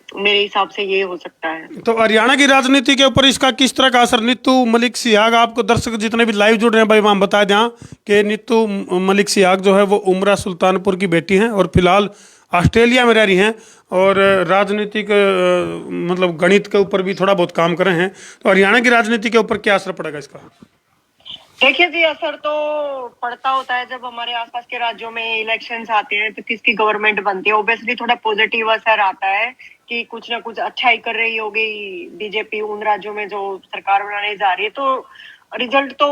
मेरे हिसाब से ये हो सकता है। तो हरियाणा की राजनीति के ऊपर इसका किस तरह का असर? नीतू मलिक सियाग, आपको दर्शक जितने भी लाइव जुड़ रहे हैं भाई हम बता दें कि नीतू मलिक सियाग जो है वो उमरा सुल्तानपुर की बेटी हैं और फिलहाल ऑस्ट्रेलिया में रह रही हैं और राजनीतिक मतलब गणित के ऊपर भी थोड़ा बहुत काम कर रहे हैं। तो हरियाणा की राजनीति के ऊपर क्या असर पड़ेगा इसका? देखिए जी, असर तो पड़ता होता है जब हमारे आसपास के राज्यों में इलेक्शंस आते हैं तो किसकी गवर्नमेंट बनती है। ऑब्वियसली थोड़ा पॉजिटिव असर आता है कि कुछ ना कुछ अच्छा ही कर रही होगी बीजेपी उन राज्यों में जो सरकार बनाने जा रही है, तो रिजल्ट तो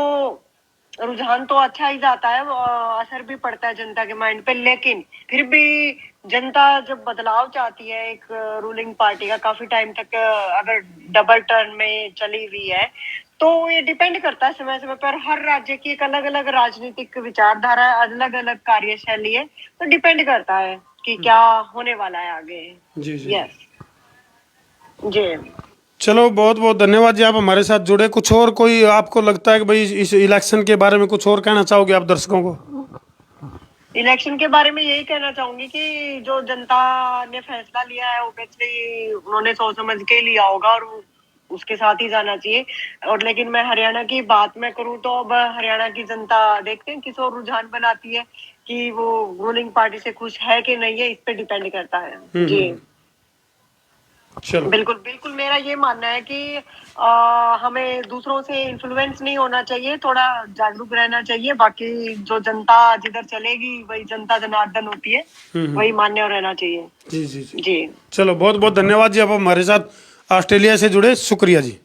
रुझान तो अच्छा ही जाता है, असर भी पड़ता है जनता के माइंड पे। लेकिन फिर भी जनता जब बदलाव चाहती है एक रूलिंग पार्टी का, काफी टाइम तक अगर डबल टर्न में चली हुई है, तो ये डिपेंड करता है समय समय पर। हर राज्य की एक अलग अलग राजनीतिक विचारधारा है, अलग अलग कार्यशैली है, तो डिपेंड करता है कि क्या होने वाला है आगे। जी जी। यस जी। चलो बहुत बहुत धन्यवाद जी, आप हमारे साथ जुड़े। कुछ और कोई आपको लगता है कि भाई इस इलेक्शन के बारे में कुछ और कहना चाहोगे आप दर्शकों को? इलेक्शन के बारे में यही कहना चाहूंगी कि जो जनता ने फैसला लिया है ऑब्वियसली उन्होंने सोच समझ के लिया होगा और उसके साथ ही जाना चाहिए। और लेकिन मैं हरियाणा की बात मैं करूं तो अब हरियाणा की जनता देखते हैं किस और रुझान बनाती है, कि वो रूलिंग पार्टी से खुश है कि नहीं है, इस पे डिपेंड करता है। जी चलो बिल्कुल बिल्कुल, मेरा ये मानना है कि हमें दूसरों से इन्फ्लुएंस नहीं होना चाहिए, थोड़ा जागरूक रहना चाहिए। बाकी जो जनता जिधर चलेगी वही जनता जनार्दन होती है, वही मान्य रहना चाहिए। जी जी जी। जी चलो बहुत बहुत धन्यवाद जी, आप हमारे साथ ऑस्ट्रेलिया से जुड़े, शुक्रिया जी।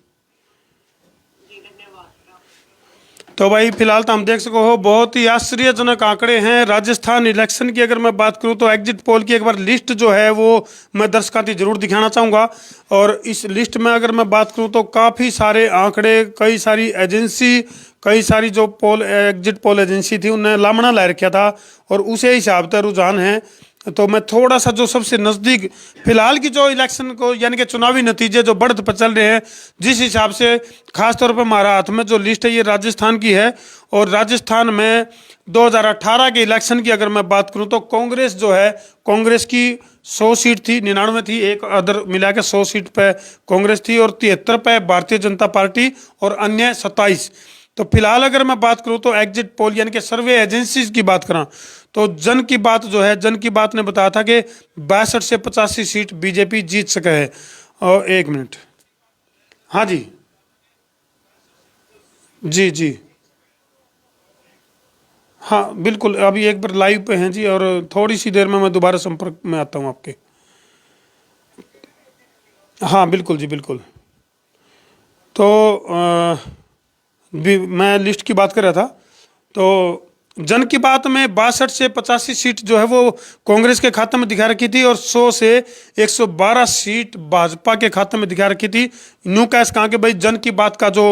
तो भाई फिलहाल तो हम देख सको हो बहुत ही आश्चर्यजनक आंकड़े हैं राजस्थान इलेक्शन की। अगर मैं बात करूं तो एग्जिट पोल की एक बार लिस्ट जो है वो मैं दर्शकों को जरूर दिखाना चाहूँगा। और इस लिस्ट में अगर मैं बात करूं तो काफ़ी सारे आंकड़े, कई सारी एजेंसी, कई सारी जो पोल एग्जिट पोल एजेंसी थी उन्हें लामना ला रखा था और उसे हिसाब से रुझान है। तो मैं थोड़ा सा जो सबसे नज़दीक फिलहाल की जो इलेक्शन को यानी कि चुनावी नतीजे जो बढ़त पर चल रहे हैं, जिस हिसाब से खास तौर पर हमारा हाथ में जो लिस्ट है ये राजस्थान की है। और राजस्थान में 2018 के इलेक्शन की अगर मैं बात करूं तो कांग्रेस जो है, कांग्रेस की 100 सीट थी, 99 थी, एक अदर मिला के 100 सीट पे कांग्रेस थी और 73 पे भारतीय जनता पार्टी और अन्य 27। तो फिलहाल अगर मैं बात करूं तो एग्जिट पोल यानी कि सर्वे एजेंसीज की बात करा तो जन की बात जो है, जन की बात ने बताया था कि 62 से 85 सीट बीजेपी जीत सके है। और एक मिनट, हाँ जी जी जी, हाँ बिल्कुल, अभी एक बार लाइव पे हैं जी और थोड़ी सी देर में मैं दोबारा संपर्क में आता हूँ आपके। हाँ बिल्कुल जी बिल्कुल। तो मैं लिस्ट की बात कर रहा था। तो जन की बात में 62 से 85 सीट जो है वो कांग्रेस के खाते में दिखा रखी थी और 100 से 112 सीट भाजपा के खाते में दिखा रखी थी। न्यू कैश कहा कि भाई जन की बात का जो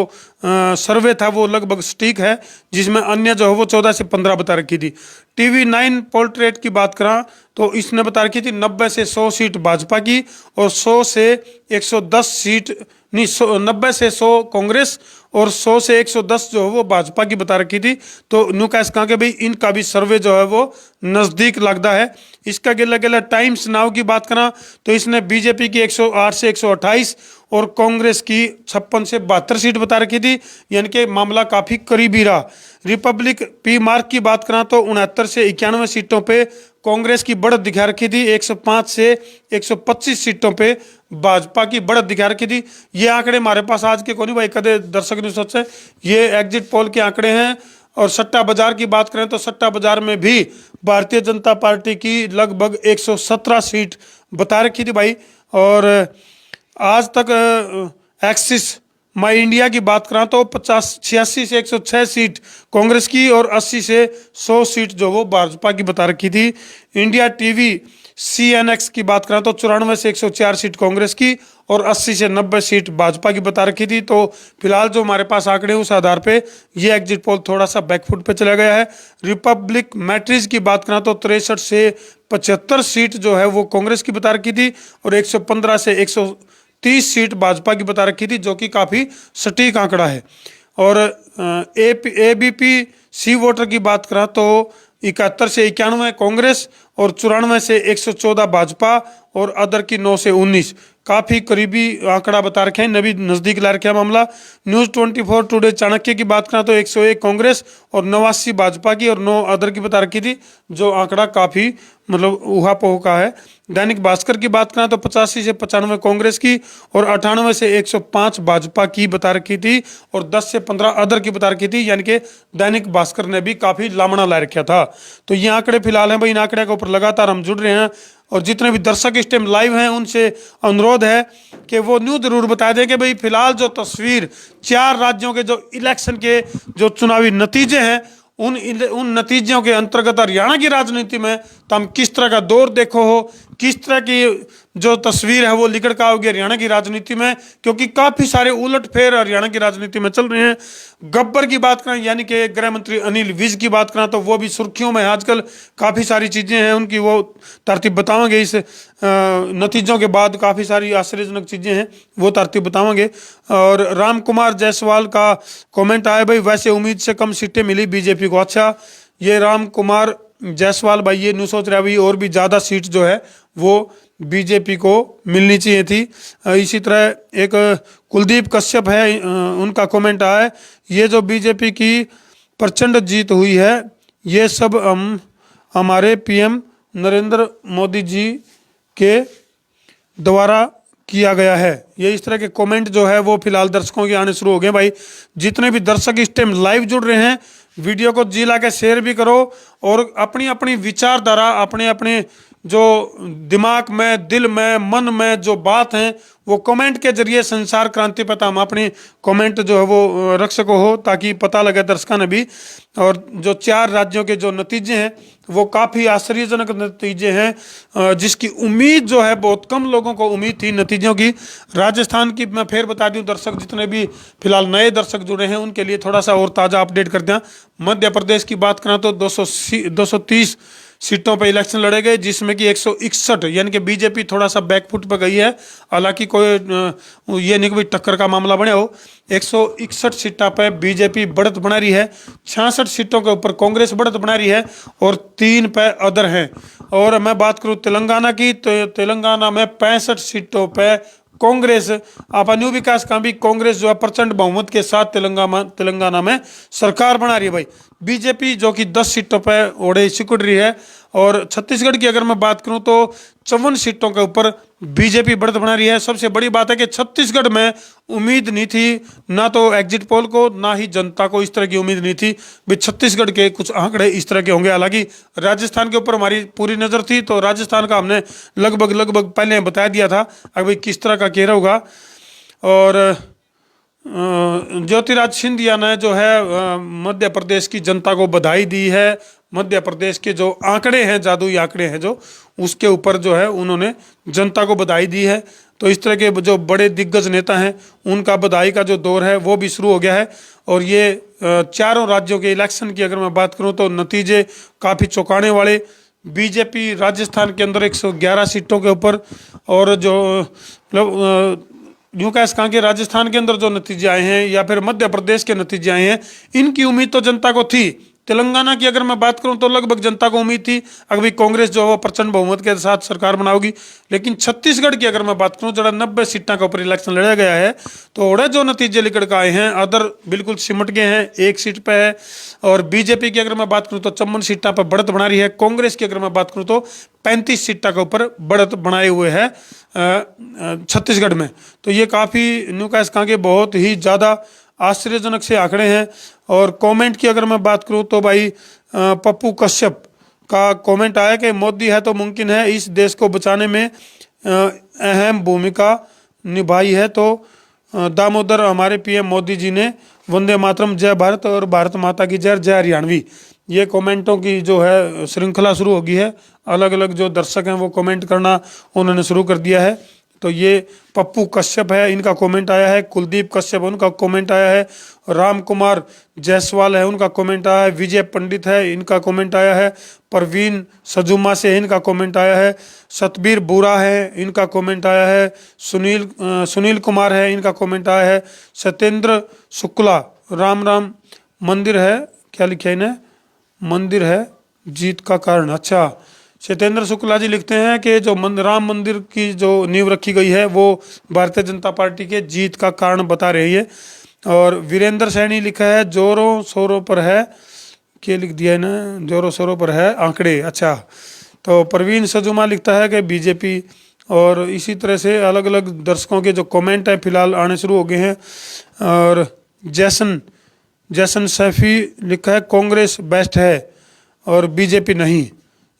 सर्वे था वो लगभग सटीक है, जिसमें अन्य जो है वो 14 से 15 बता रखी थी। TV9 पोल्ट्रेट की बात करा तो इसने बता रखी थी 90 से 100 सीट भाजपा की और 100 से 110 सीट नहीं 90 से 100 कांग्रेस और 100 से 110 जो है वो भाजपा की बता रखी थी। तो न्यू कैश कहा कि भाई इनका भी सर्वे जो है वो नज़दीक लगता है। इसका गिला गिला टाइम्स नाउ की बात करा तो इसने बीजेपी की 108 से 128 और कांग्रेस की 56 से 72 सीट बता रखी थी, यानी कि मामला काफ़ी करीबी रहा। रिपब्लिक पी मार्क की बात करा तो 69 से 91 सीटों पे कांग्रेस की बढ़त दिखा रखी थी, 105 से 125 सीटों पे भाजपा की बढ़त दिखा रखी थी। ये आंकड़े हमारे पास आज के कोनी भाई, कदे दर्शक नहीं सोचे, ये एग्जिट पोल के आंकड़े हैं। और सट्टा बाजार की बात करें तो सट्टा बाजार में भी भारतीय जनता पार्टी की लगभग 117 सीट बता रखी थी भाई। और आज तक एक्सिस माई इंडिया की बात करा तो 86 से 106 सीट कांग्रेस की और 80 से 100 सीट जो वो भाजपा की बता रखी थी। इंडिया टीवी CNX की बात करा तो 94 से 104 सीट कांग्रेस की और 80 से 90 सीट भाजपा की बता रखी थी। तो फिलहाल जो हमारे पास आंकड़े उस आधार पे ये एग्जिट पोल थोड़ा सा बैकफुट पे चला गया है। रिपब्लिक मैट्रिज की बात करा तो 63 से 75 सीट जो है वो कांग्रेस की बता रखी थी और 115 से 130 सीट भाजपा की बता रखी थी, जो कि काफ़ी सटीक आंकड़ा है। और ABP सी वोटर की बात करा तो 71 से 91 कांग्रेस और 94 से 114 भाजपा और अदर की 9 से 19। काफी करीबी आंकड़ा बता रखे हैं, नबी नजदीक ला रखे हैं मामला। न्यूज 24 टुडे चाणक्य की बात करें तो 101 कांग्रेस और 89 भाजपा की और 9 अदर की बता रखी थी, जो आंकड़ा काफी मतलब उहापोह का है। दैनिक भास्कर की बात करें तो 85 से 95 कांग्रेस की और 98 से 105 भाजपा की बता रखी थी और 10 से 15 अदर की बता रखी थी, यानी कि दैनिक भास्कर ने भी काफी लामड़ा ला रखा था। तो ये आंकड़े फिलहाल हैं भाई, इन आंकड़े के ऊपर लगातार हम जुड़ रहे हैं और जितने भी दर्शक इस टाइम लाइव हैं उनसे अनुरोध है कि वो न्यूज जरूर बता दें कि भाई फिलहाल जो तस्वीर 4 राज्यों के जो इलेक्शन के जो चुनावी नतीजे हैं उन नतीजों के अंतर्गत हरियाणा की राजनीति में तो हम किस तरह का दौर देखो हो, किस तरह की जो तस्वीर है वो निकल कर आओगी हरियाणा की राजनीति में, क्योंकि काफी सारे उलटफेर हरियाणा की राजनीति में चल रहे हैं। गब्बर की बात करें यानी कि गृह मंत्री अनिल विज की बात करें तो वो भी सुर्खियों में आजकल, काफी सारी चीजें हैं उनकी, वो तरतीब बतावांगे इस नतीजों के बाद। काफी सारी आश्चर्यजनक चीजें हैं वो तरतीब बतावांगे। और राम कुमार जायसवाल का कमेंट आया भाई, वैसे उम्मीद से कम सीटें मिली बीजेपी को। अच्छा, ये राम कुमार जायसवाल भाई ये नहीं सोच रहा भाई और भी ज्यादा सीट जो है वो बीजेपी को मिलनी चाहिए थी। इसी तरह एक कुलदीप कश्यप है, उनका कमेंट आया है, ये जो बीजेपी की प्रचंड जीत हुई है ये सब हमारे पीएम नरेंद्र मोदी जी के द्वारा किया गया है। ये इस तरह के कमेंट जो है वो फिलहाल दर्शकों के आने शुरू हो गए भाई। जितने भी दर्शक इस टाइम लाइव जुड़ रहे हैं वीडियो को जी ला के शेयर भी करो और अपनी अपनी विचारधारा, अपने अपने जो दिमाग में, दिल में, मन में जो बात है वो कमेंट के जरिए संसार क्रांति पता हम अपनी कमेंट जो है वो रख सको हो, ताकि पता लगे दर्शकों ने भी। और जो 4 राज्यों के जो नतीजे हैं वो काफ़ी आश्चर्यजनक नतीजे हैं, जिसकी उम्मीद जो है बहुत कम लोगों को उम्मीद थी नतीजों की। राजस्थान की मैं फिर बता दूं, दर्शक जितने भी फिलहाल नए दर्शक जुड़े हैं उनके लिए थोड़ा सा और ताज़ा अपडेट कर दें। मध्य प्रदेश की बात करें तो 230 सीटों पर इलेक्शन लड़े गए, जिसमें कि 161 यानी कि बीजेपी थोड़ा सा बैकफुट पर गई है। हालांकि कोई ये नहीं कि भाई टक्कर का मामला बने हो। 161 सीटों पर बीजेपी बढ़त बना रही है, 66 सीटों के ऊपर कांग्रेस बढ़त बना रही है और 3 पे अदर हैं। और मैं बात करूं तेलंगाना की तो तेलंगाना में 65 सीटों पर कांग्रेस आप न्यू विकास का भी कांग्रेस जो है प्रचंड बहुमत के साथ तेलंगाना में सरकार बना रही है भाई। बीजेपी जो कि 10 सीटों पर ओढ़े सिकुड़ रही है। और छत्तीसगढ़ की अगर मैं बात करूं तो 54 सीटों के ऊपर बीजेपी बढ़त बना रही है। सबसे बड़ी बात है कि छत्तीसगढ़ में उम्मीद नहीं थी, ना तो एग्जिट पोल को ना ही जनता को इस तरह की उम्मीद नहीं थी भी छत्तीसगढ़ के कुछ आंकड़े इस तरह के होंगे। हालांकि राजस्थान के ऊपर हमारी पूरी नज़र थी, तो राजस्थान का हमने लगभग पहले बता दिया था अब भाई किस तरह का घेरा होगा। और ज्योतिराज सिंधिया ने जो है मध्य प्रदेश की जनता को बधाई दी है। मध्य प्रदेश के जो आंकड़े हैं, जादुई आंकड़े हैं जो, उसके ऊपर जो है उन्होंने जनता को बधाई दी है। तो इस तरह के जो बड़े दिग्गज नेता हैं उनका बधाई का जो दौर है वो भी शुरू हो गया है। और ये 4 राज्यों के इलेक्शन की अगर मैं बात करूं तो नतीजे काफ़ी चौंकाने वाले। बीजेपी राजस्थान के अंदर 111 सीटों के ऊपर, और जो मतलब यूँ कह सकें कि राजस्थान के अंदर जो नतीजे आए हैं या फिर मध्य प्रदेश के नतीजे आए हैं, इनकी उम्मीद तो जनता को थी। तेलंगाना की अगर मैं बात करूं तो लगभग जनता को उम्मीद थी अगर कांग्रेस जो है प्रचंड बहुमत के साथ सरकार बनाओगी। लेकिन छत्तीसगढ़ की अगर मैं बात करूं जरा 90 सीटों के ऊपर इलेक्शन लड़ा गया है, तो ओढ़े जो नतीजे निकल कर आए हैं अदर बिल्कुल सिमट गए हैं, 1 सीट पे है। और बीजेपी की अगर मैं बात करूं तो 54 सीटों पर बढ़त बना रही है। कांग्रेस की अगर मैं बात करूं तो 35 सीटों के ऊपर बढ़त बनाए हुए है छत्तीसगढ़ में। तो ये काफ़ी न्यू कह सकें कि बहुत ही ज़्यादा आश्चर्यजनक से आंकड़े हैं। और कमेंट की अगर मैं बात करूं तो भाई पप्पू कश्यप का कमेंट आया कि मोदी है तो मुमकिन है, इस देश को बचाने में अहम भूमिका निभाई है। तो दामोदर हमारे पीएम मोदी जी ने वंदे मातरम, जय भारत और भारत माता की जय, जय हरियाणवी। ये कमेंटों की जो है श्रृंखला शुरू हो गई है। अलग अलग जो दर्शक हैं वो कमेंट करना उन्होंने शुरू कर दिया है। तो ये पप्पू कश्यप है, इनका कमेंट आया है। कुलदीप कश्यप उनका कमेंट आया है। राम कुमार जायसवाल है, उनका कमेंट आया है। विजय पंडित है, इनका कमेंट आया है। परवीन सजुमा से इनका कमेंट आया है। सतबीर बुरा है, इनका कमेंट आया है। सुनील कुमार है, इनका कमेंट आया है। सत्येंद्र शुक्ला, राम राम मंदिर है, क्या लिखा है इन्हें, मंदिर है जीत का कारण। अच्छा, सत्येंद्र शुक्ला जी लिखते हैं कि जो राम मंदिर की जो नींव रखी गई है वो भारतीय जनता पार्टी के जीत का कारण बता रही है। और वीरेंद्र सैनी लिखा है जोरों शोरों पर है, क्या लिख दिया है ना, जोरों शोरों पर है आंकड़े। अच्छा, तो प्रवीण सजुमा लिखता है कि बीजेपी। और इसी तरह से अलग अलग दर्शकों के जो कमेंट हैं फिलहाल आने शुरू हो गए हैं। और जैसन सैफी लिखा है कांग्रेस बेस्ट है और बीजेपी नहीं,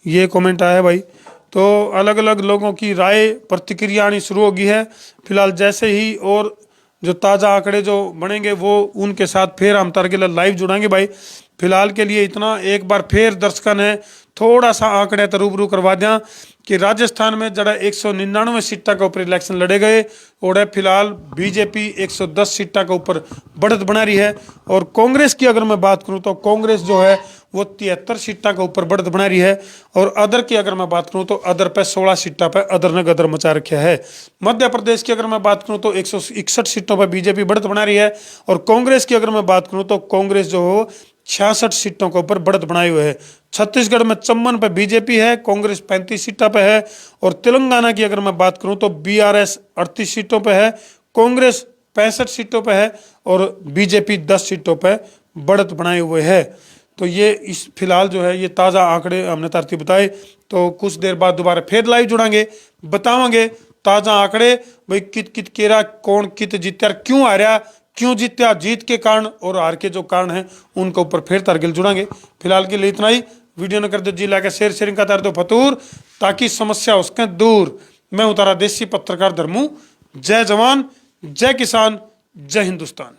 ये कमेंट आया है भाई। तो अलग अलग लोगों की राय प्रतिक्रिया आनी शुरू हो गई है। फिलहाल जैसे ही और जो ताज़ा आंकड़े जो बनेंगे वो उनके साथ फिर हम तारकिला लाइव जुड़ाएंगे भाई। फिलहाल के लिए इतना। एक बार फिर दर्शकों ने थोड़ा सा आंकड़े तो रूबरू करवा दिया कि राजस्थान में जरा 199 सीटा के ऊपर इलेक्शन लड़े गए और फिलहाल बीजेपी 110 सीटा के ऊपर बढ़त बना रही है। और कांग्रेस की अगर मैं बात करूं तो कांग्रेस जो है वो 73 सीटा के ऊपर बढ़त बना रही है। और अदर की अगर मैं बात करूं तो अदर पे 16 सीटा पे अदर ने गदर मचा रखा है। मध्य प्रदेश की अगर मैं बात करूं तो 161 सीटों पर बीजेपी बढ़त बना रही है। और कांग्रेस की अगर मैं बात करूं तो कांग्रेस जो हो 66 सीटों के ऊपर बढ़त बनाए हुए है। छत्तीसगढ़ में 54 पे बीजेपी है, कांग्रेस 35 सीटों पे है। और तेलंगाना की अगर मैं बात करूं तो बीआरएस 38 सीटों पे है, कांग्रेस 65 सीटों पे है और बीजेपी 10 सीटों पे बढ़त बनाए हुए है। तो ये इस फिलहाल जो है ये ताज़ा आंकड़े हमने तरतीब बताए। तो कुछ देर बाद दोबारा फिर लाइव जुड़ांगे, बतावांगे ताज़ा आंकड़े भाई कित कित केरा कौन कित जीत्या, क्यों आ रहा, क्यों जीत्या, जीत के कारण और हार के जो कारण हैं उनके ऊपर फिर तारगिल जुड़ांगे। फिलहाल के लिए इतना ही। वीडियो न कर दो जी लाके शेयरिंग का तार दो फतूर ताकि समस्या उसके दूर। मैं उतारा देसी पत्रकार धर्मू। जय जवान, जय किसान, जय हिंदुस्तान।